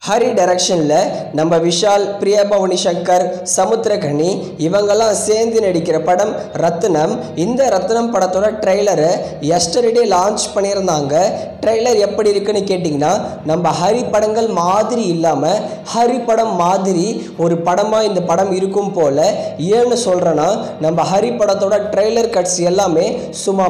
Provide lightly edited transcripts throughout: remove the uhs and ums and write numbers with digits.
ஹரி டைரக்ஷனில் நம்ம விஷால், பிரியா பவானி சங்கர், சமுத்திரகனி இவங்கெல்லாம் சேர்ந்து நடிக்கிற படம் ரத்னம். இந்த ரத்னம் படத்தோட ட்ரெய்லரை எஸ்டர்டே லான்ச் பண்ணியிருந்தாங்க. ட்ரெய்லர் எப்படி இருக்குன்னு கேட்டிங்கன்னா, நம்ம ஹரி படங்கள் மாதிரி இல்லாமல் ஹரி படம் மாதிரி ஒரு படமாக இந்த படம் இருக்கும் போல். ஏன்னு சொல்கிறேன்னா, நம்ம ஹரி படத்தோட ட்ரெய்லர் கட்ஸ் எல்லாமே சும்மா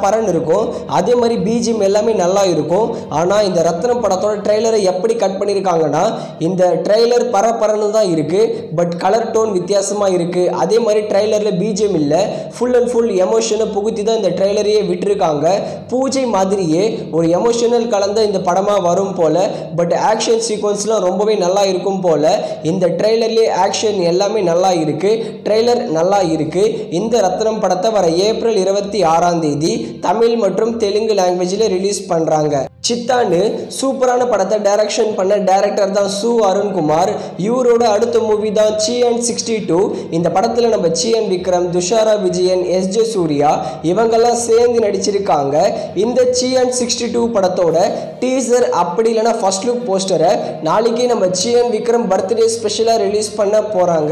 பரன்னு இருக்கும். அதே மாதிரி பிஜிஎம் எல்லாமே நல்லா இருக்கும். ஆனால் இந்த ரத்னம் படத்தோட ட்ரெய்லரை எப்படி கட் பண்ணியிருக்காங்கன்னா, இந்த ட்ரெய்லர் பரன்னு தான் இருக்குது, பட் கலர் டோன் வித்தியாசமாக இருக்குது. அதே மாதிரி ட்ரெய்லரில் பிஜிஎம் இல்லை, ஃபுல் அண்ட் ஃபுல் எமோஷனை புகுத்தி தான் இந்த ட்ரெய்லரையே விட்டுருக்காங்க. பூஜை மாதிரியே ஒரு எமோஷனல் கலந்த இந்த படமாக வரும் போல், பட் ஆக்ஷன் சீக்வன்ஸ்லாம் ரொம்பவே நல்லா இருக்கும் போல். இந்த ட்ரெய்லர்லேயே ஆக்ஷன் எல்லாமே நல்லா இருக்குது, ட்ரெய்லர் நல்லா இருக்குது. இந்த ரத்னம் படத்தை வர ஏப்ரல் 26 தமிழ் மற்றும் தெலுங்கு லாங்குவேஜில் ரிலீஸ் பண்ணுறாங்க. சித்தான்னு சூப்பரான படத்தை டைரக்ஷன் பண்ண டைரக்டர் தான் சு அருண்குமார். இவரோட அடுத்த மூவி தான் சிஎன் 62. இந்த படத்தில் நம்ம சிஎன் விக்ரம், துஷாரா விஜயன், எஸ்ஜே சூர்யா இவங்கெல்லாம் சேர்ந்து நடிச்சிருக்காங்க. இந்த சிஎன் 62 படத்தோட டீசர் அப்படி இல்லைனா ஃபர்ஸ்ட் லுக் போஸ்டரை நாளைக்கே நம்ம சிஎன் விக்ரம் பர்த்டே ஸ்பெஷலாக ரிலீஸ் பண்ண போகிறாங்க.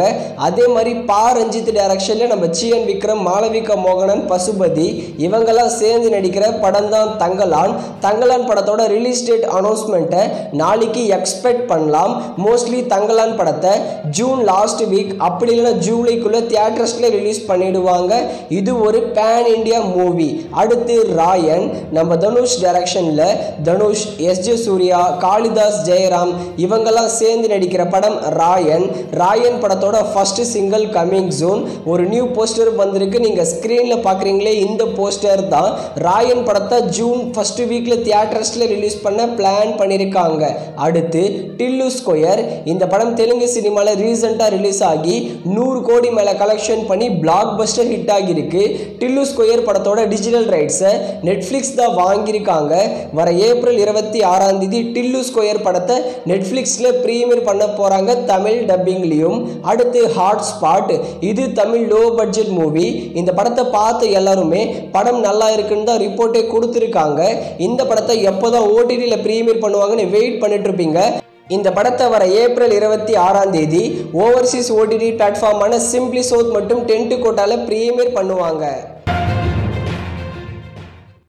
அதே மாதிரி பா ரஞ்சித் டைரக்ஷனில் நம்ம சிஎன் விக்ரம், மாளவிகா மோகனன், பசுபதி இவங்கெல்லாம் சேர்ந்து நடிக்கிற படம் தான் தங்கலான். தங்கலான் படத்தோட ரிலீஸ் டேட் அனௌன்ஸ்மெண்ட்டை நாளைக்கு எக்ஸ்பெக்ட் பண்ணலாம். மோஸ்ட்லி தங்கலான் படத்தை ஜூன் லாஸ்ட் வீக் அப்படி இல்லைனா ஜூலைக்குள்ளே தியேட்டர்ஸில் ரிலீஸ் பண்ணிடுவாங்க. இது ஒரு பேன் இண்டியா மூவி. அடுத்து ராயன், நம்ம தனுஷ் டைரக்ஷனில் தனுஷ், எஸ்ஜே சூர்யா, காளிதாஸ், ஜெயராம் இவங்கெல்லாம் சேர்ந்து நடிக்கிற படம் ராயன். ராயன் படத்தோட ஃபர்ஸ்ட் சிங்கிள் கமிங் சூன். ஒரு நியூ போஸ்டர் வந்திருக்கு, நீங்கள் ஸ்க்ரீனில் பார்க்குறீங்களே இந்த போஸ்டர் தான். ராயன் படத்தை ஜூன் ஃபர்ஸ்ட் வீக்கில் தியேட்டர்ஸில் ரிலீஸ் பண்ண பிளான் பண்ணியிருக்காங்க. அடுத்து டில்லு ஸ்கொயர். இந்த படம் தெலுங்கு சினிமாவில் ரீசெண்டாக ரிலீஸ் ஆகி 100 கோடி மேலே கலெக்ஷன் பண்ணி பிளாக் பஸ்டர் ஹிட் ஆகியிருக்கு. டில்லு ஸ்கொயர் படத்தோட டிஜிட்டல் ரைட்ஸை நெட்ஃப்ளிக்ஸ் தான் வாங்கியிருக்காங்க. வர ஏப்ரல் 26 டில்லு ஸ்கொயர் படத்தை நெட்ஃப்ளிக்ஸில் ப்ரீமியர் பண்ண போகிறாங்க, தமிழ் டப்பிங்லேயும். அடுத்து ஹாட்ஸ்பாட். இது தமிழ் லோ பட்ஜெட் மூவி. இந்த படத்தை பார்த்த எல்லாருமே படம் நல்லா இருக்குன்னு தான் ரிப்போர்ட்டே கொடுத்துருக்காங்க. இந்த படத்தை எப்போதான் ஓடிடியில் ப்ரீமியர் பண்ணுவாங்கன்னு வெயிட் பண்ணிட்டு இருப்பீங்க. இந்த படத்தை வர ஏப்ரல் 26 ஓவர்சீஸ் ஓடிடி பிளாட்ஃபார்மான சிம்பிளி சவுத் மற்றும் டென்ட் கோட்டால ப்ரீமியர் பண்ணுவாங்க.